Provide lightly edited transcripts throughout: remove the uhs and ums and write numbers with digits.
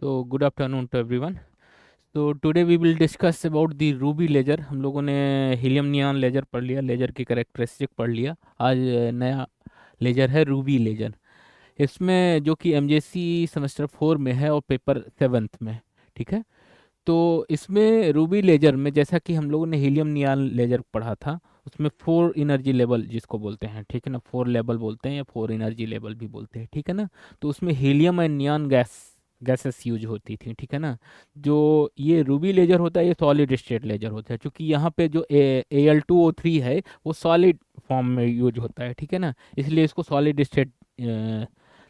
So good afternoon to everyone. So today we will discuss about the ruby laser. हम लोगों ने helium neon laser पढ़ लिया, laser की करेक्टरिस्टिक पढ़ लिया. आज नया लेजर है रूबी लेजर. इसमें जो कि एमजेसी सेमेस्टर 4 में है और पेपर 7th में. ठीक है. तो इसमें रूबी लेजर में जैसा कि हम लोगों ने हीलियम नियॉन लेजर पढ़ा था, उसमें 4 एनर्जी लेवल जिसको बोलते हैं, ठीक है ना, 4 लेवल बोलते हैं या 4 एनर्जी लेवल भी बोलते हैं, ठीक है ना. तो उसमें helium and neon gases use होती थी, ठीक है ना. जो ये रूबी लेजर होता है ये सॉलिड स्टेट लेजर होता है, क्योंकि यहाँ पे जो Al2O3 है वो सॉलिड फॉर्म में यूज होता है, ठीक है ना. इसलिए इसको सॉलिड स्टेट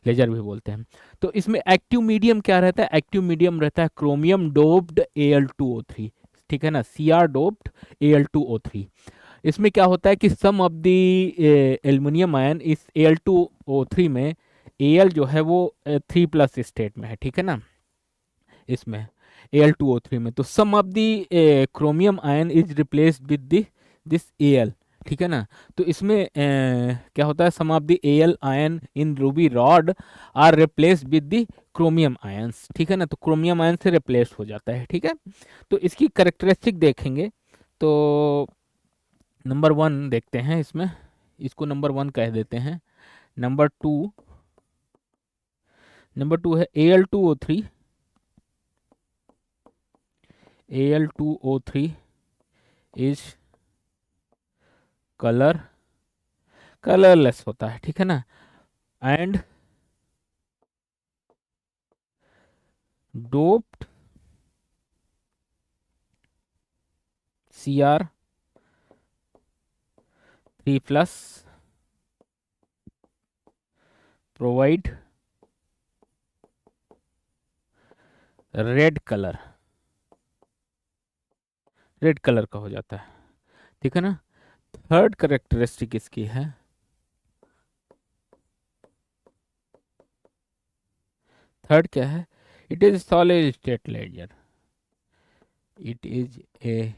लेजर भी बोलते हैं. तो इसमें एक्टिव मीडियम क्या रहता है? एक्टिव मीडियम रहता है क्रोमियम डोप्ड Al2O3, ठीक है ना, Cr डोप्ड Al2O3. इसमें क्या होता है कि सम ऑफ द एल्युमिनियम आयन इस Al2O3 में Al जो है वो 3+ स्टेट में है, ठीक है ना. इसमें Al2O3 में तो some of the chromium ion is replaced with this Al, ठीक है ना. तो इसमें क्या होता है, some of the Al ion in ruby rod are replaced with the chromium ions, ठीक है ना. तो क्रोमियम आयन से रिप्लेस हो जाता है, ठीक है. तो इसकी करेक्टरिस्टिक देखेंगे तो नंबर 1 देखते हैं इसमें. इसको नंबर 1 कह देते हैं. नंबर टू है Al2O3. Al2O3 इज कलरलेस होता है, ठीक है ना. And doped Cr3+ provide red colour, red colour का हो जाता है, ठीक है ना. थर्ड करेक्टरिस्टिक इसकी है, थर्ड क्या है, it is solid state laser. It is a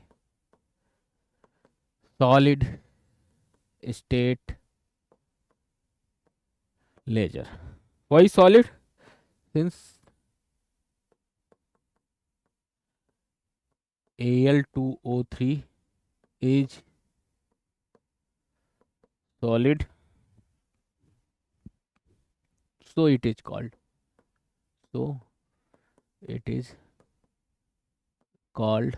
solid state laser. Why solid? Since Al2O3 is solid, so it is called, so it is called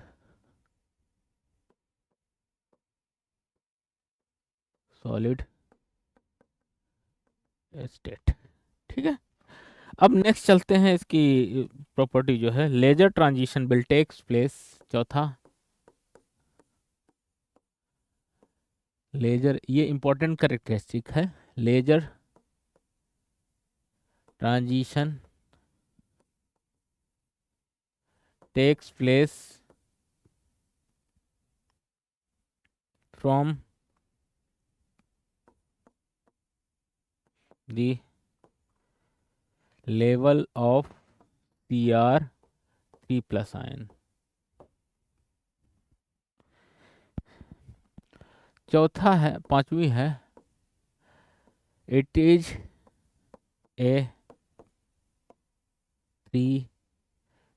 solid state, ठीक है. अब नेक्स्ट चलते हैं, इसकी प्रॉपर्टी जो है, laser transition will takes place. चौथा, laser, ये इंपॉर्टेंट करेक्टरिस्टिक है. Laser transition takes place from the level of Cr3+ ion. चौथा है, पांचवी है, it is a 3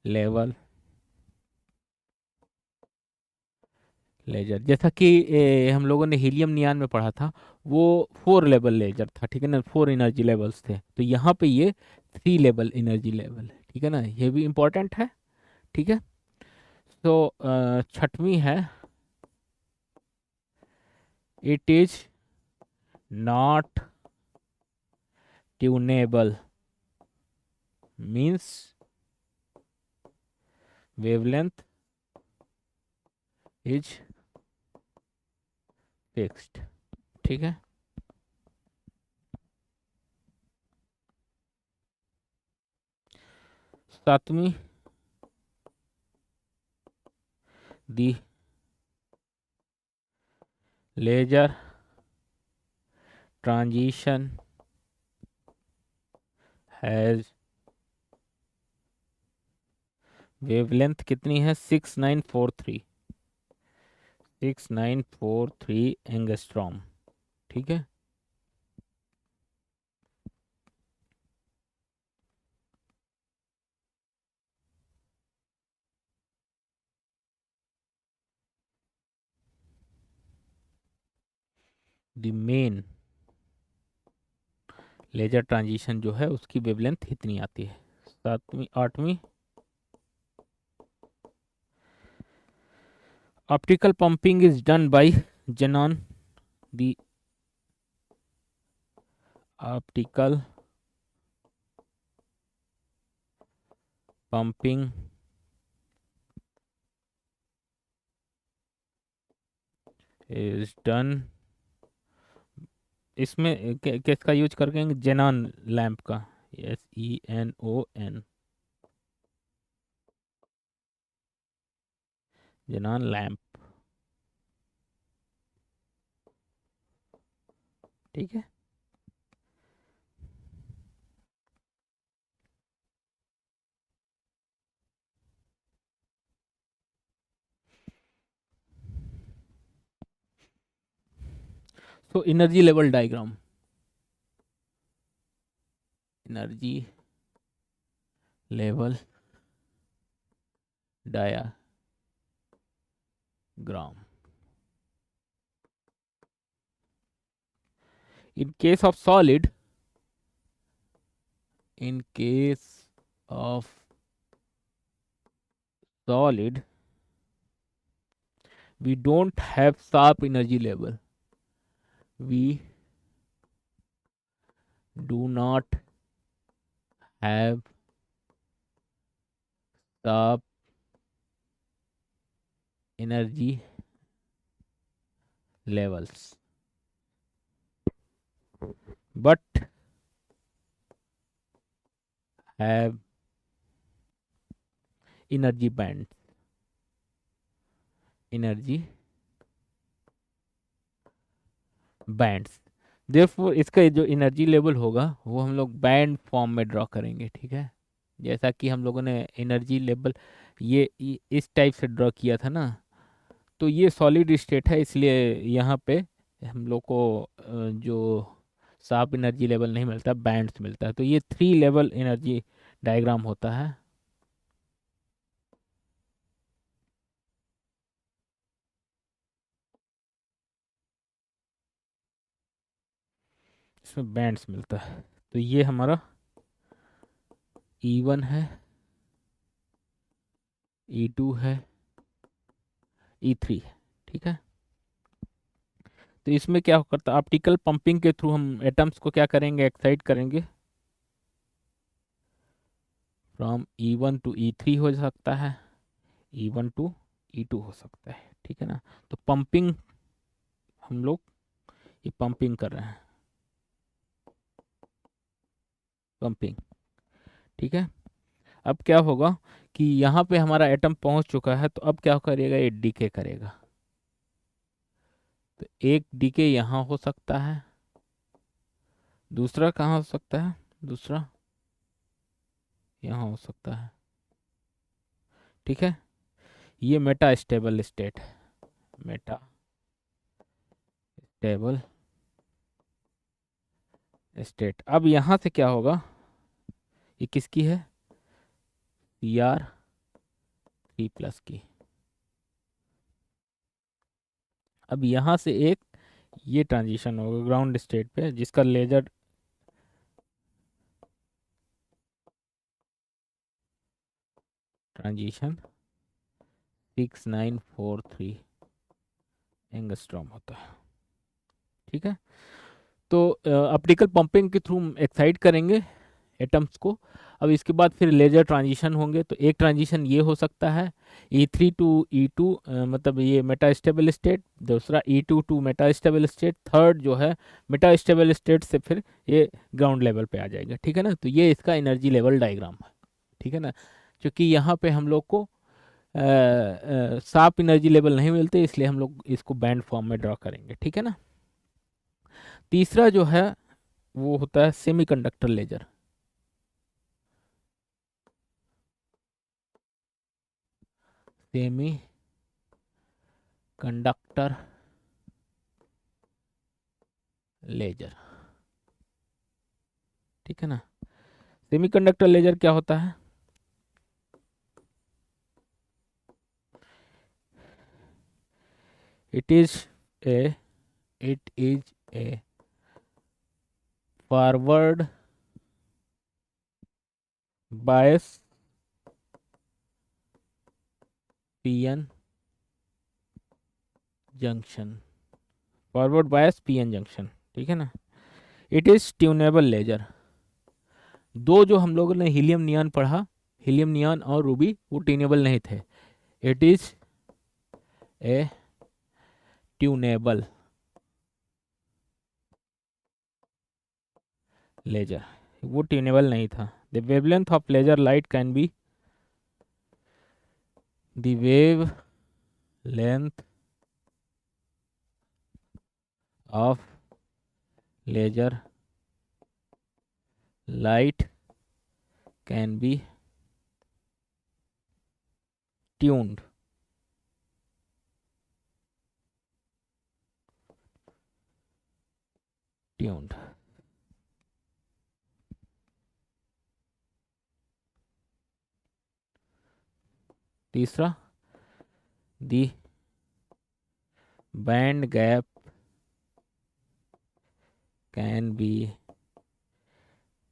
level laser. जैसा कि हम लोगों ने हीलियम नियान में पढ़ा था, वो 4 लेवल लेजर था, ठीक है ना, 4 एनर्जी लेवल्स थे. तो यहाँ पे ये 3 लेवल एनर्जी लेवल है, ठीक है ना. ये भी इंपॉर्टेंट है, ठीक है. तो छठवीं है, it is not tunable. Means wavelength is fixed, ठीक है. सातवीं, दी लेजर ट्रांजिशन हैज वेवलेंथ कितनी है, 6943 एंगस्ट्रॉम, ठीक है. द मेन लेजर ट्रांजिशन जो है उसकी वेवलेंथ इतनी आती है। सातवीं आठवीं, optical pumping is done by xenon. The optical pumping is done, इसमें किसका यूज करके, जेनॉन लैंप का, SENON, जेनॉन लैंप। ठीक है। तो energy level diagram, energy level diagram. In case of solid, in case of solid, we don't have sharp energy level. We do not have sharp energy levels, but have energy bands. Energy bands. Therefore इसका जो energy level होगा वो हम लोग band form में draw करेंगे। ठीक है, जैसा कि हम लोगों ने एनर्जी लेवल ये इस टाइप से ड्रॉ किया था ना, तो ये सॉलिड स्टेट है, इसलिए यहाँ पे हम लोग को जो साफ एनर्जी लेवल नहीं मिलता, बैंड्स मिलता है। तो ये 3 लेवल एनर्जी डायग्राम होता है। इसमें बैंड्स मिलता है। तो ये हमारा E1 है, E2 है, E3 है। ठीक है। तो इसमें क्या करता है, ऑप्टिकल पंपिंग के थ्रू हम एटम्स को क्या करेंगे, एक्साइट करेंगे। फ्रॉम E1 टू E3 हो सकता है, E1 टू E2 हो सकता है। ठीक है ना। तो पंपिंग, हम लोग ये पंपिंग कर रहे हैं, पंपिंग। ठीक है। अब क्या होगा कि यहाँ पे हमारा एटम पहुंच चुका है, तो अब क्या करेगा, ये डीके करेगा। तो एक डीके यहाँ हो सकता है, दूसरा कहाँ हो सकता है, दूसरा यहाँ हो सकता है। ठीक है। ये मेटा स्टेबल स्टेट है, मेटा स्टेबल स्टेट। अब यहाँ से क्या होगा, ये किसकी है, Cr3+ की। अब यहाँ से एक ये ट्रांजिशन होगा ग्राउंड स्टेट पे, जिसका लेजर ट्रांजिशन 6943 एंगस्ट्रॉम होता है। ठीक है। तो ऑप्टिकल पंपिंग के थ्रू एक्साइट करेंगे एटम्स को। अब इसके बाद फिर लेजर ट्रांजिशन होंगे। तो एक ट्रांजिशन ये हो सकता है E3 टू E2, मतलब ये मेटा स्टेबल स्टेट। दूसरा E2 to metastable state. Third जो है मेटा स्टेबल स्टेट से फिर ये ग्राउंड लेवल पे आ जाएगा। ठीक है ना। तो ये इसका एनर्जी लेवल डायग्राम है। ठीक है ना। क्योंकि यहाँ पे हम लोग को साफ एनर्जी लेवल नहीं मिलते, इसलिए हम लोग इसको बैंड फॉर्म में ड्रॉ करेंगे। ठीक है ना। तीसरा जो है वो होता है semiconductor laser. Semiconductor laser. ठीक है ना। सेमीकंडक्टर लेजर क्या होता है, it is a it is a forward bias PN junction, forward bias PN junction, ठीक है ना। It is tunable laser. दो जो हम लोगों ने हीलियम नियॉन पढ़ा, हीलियम नियॉन और रूबी, वो ट्यूनेबल नहीं थे। It is a tunable laser, वो ट्यूनेबल नहीं था। The wavelength of laser light can B, the wavelength of laser light can be tuned, tuned. तीसरा, the band gap can be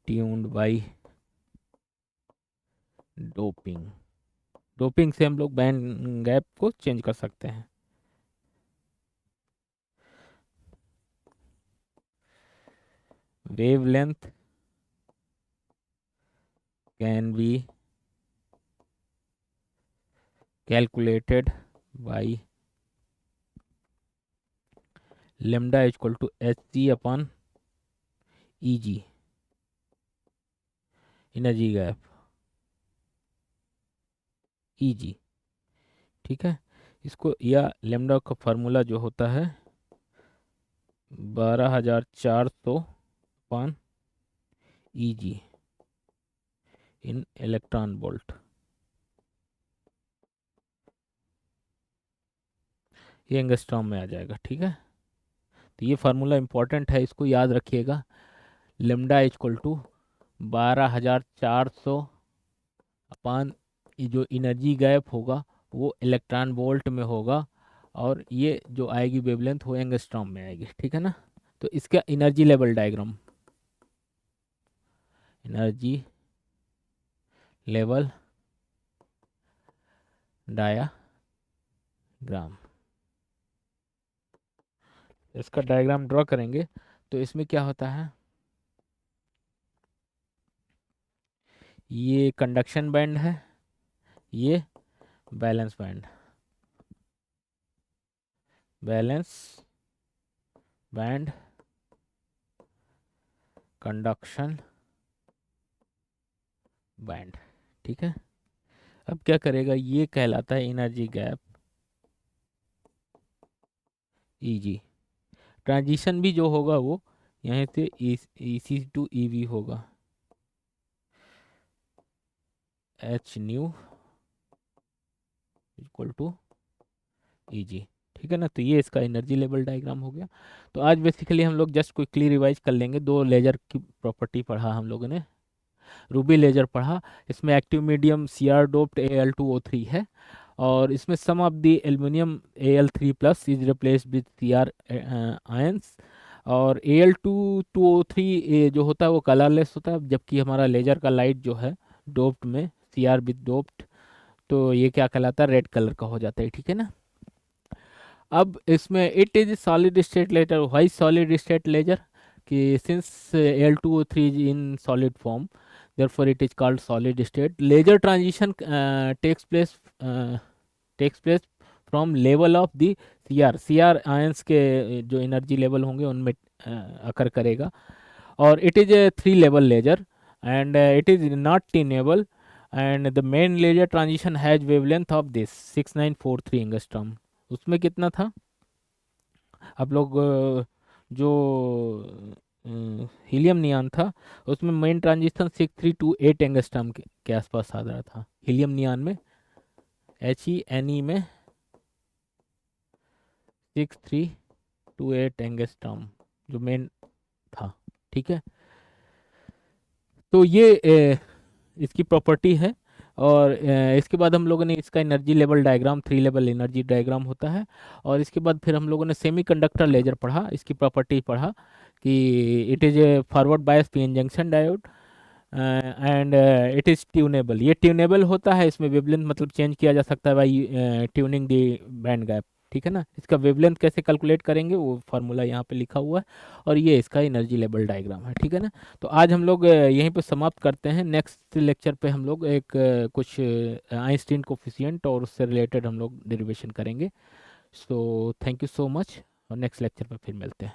tuned by doping. Doping से हम लोग band gap को change कर सकते हैं। Wavelength can be calculated by lambda equal to hc upon eg, energy gap eg, ठीक है। इसको, या लेमडा का फार्मूला जो होता है 12400 अपॉन eg इन इलेक्ट्रॉन वोल्ट, ये एंगस्ट्रॉम में आ जाएगा, ठीक है। तो ये फार्मूला इंपॉर्टेंट है, इसको याद रखिएगा। लेमडा इक्वल टू 12400 अपान जो एनर्जी गैप होगा वो इलेक्ट्रॉन वोल्ट में होगा, और ये जो आएगी वेवलेंथ वो एंगस्ट्रॉम में आएगी, ठीक है ना। तो इसका energy level diagram, energy level diagram, इसका डायग्राम ड्रॉ करेंगे। तो इसमें क्या होता है, ये कंडक्शन बैंड है, ये balance band, balance band, conduction band, ठीक है। अब क्या करेगा, ये कहलाता है एनर्जी गैप ईजी। ट्रांजिशन भी जो होगा वो यहाँ से ईसी टू ईवी होगा, H nu equal to EG, ठीक है ना। तो ये इसका एनर्जी लेवल डायग्राम हो गया। तो आज बेसिकली हम लोग जस्ट क्विकली रिवाइज कर लेंगे। दो लेजर की प्रॉपर्टी पढ़ा हम लोगों ने, रूबी लेजर पढ़ा। इसमें active medium C R doped Al2O3 है, और इसमें some of the aluminium Al3+ is replaced with Cr ions. और Al2O3 जो होता है वो कलरलेस होता है, जबकि हमारा लेजर का लाइट जो है डोप्ड में Cr विद डोप्ड, तो ये क्या कहलाता है, रेड कलर का हो जाता है, ठीक है ना। अब इसमें it is solid state laser. Why solid state laser, कि since Al2O3 is in solid form, therefore it is called solid state. Laser transition takes place from level of the Cr ions के जो energy level होंगे उनमें occur करेगा। और it is a 3 level laser, and it is not tunable, and the main laser transition has wavelength of this 6943 angstrom. उसमें कितना था, आप लोग जो हीलियम नियॉन था उसमें मेन ट्रांजिशन 6328 एंगस्ट्रॉम के आसपास आ रहा था। हीलियम नियॉन में, HENE में 6328 एंगस्ट्रॉम जो मेन था, ठीक है। तो ये इसकी प्रॉपर्टी है। और इसके बाद हम लोगों ने इसका energy level diagram, 3 level energy diagram होता है। और इसके बाद फिर हम लोगों ने सेमीकंडक्टर लेजर पढ़ा, इसकी प्रॉपर्टी पढ़ा कि it is a forward bias PN junction diode and it is tunable. ये ट्यूनेबल होता है, इसमें वेवलेंथ मतलब चेंज किया जा सकता है by tuning the band gap, ठीक है ना। इसका वेवलेंथ कैसे कैलकुलेट करेंगे वो फार्मूला यहाँ पे लिखा हुआ है, और ये इसका एनर्जी लेवल डायग्राम है, ठीक है ना। तो आज हम लोग यहीं पे समाप्त करते हैं। नेक्स्ट लेक्चर पे हम लोग एक कुछ आइंस्टीन कोफिशिएंट और उससे रिलेटेड हम लोग डेरिवेशन करेंगे। So thank you so much, और नेक्स्ट लेक्चर पे फिर मिलते हैं।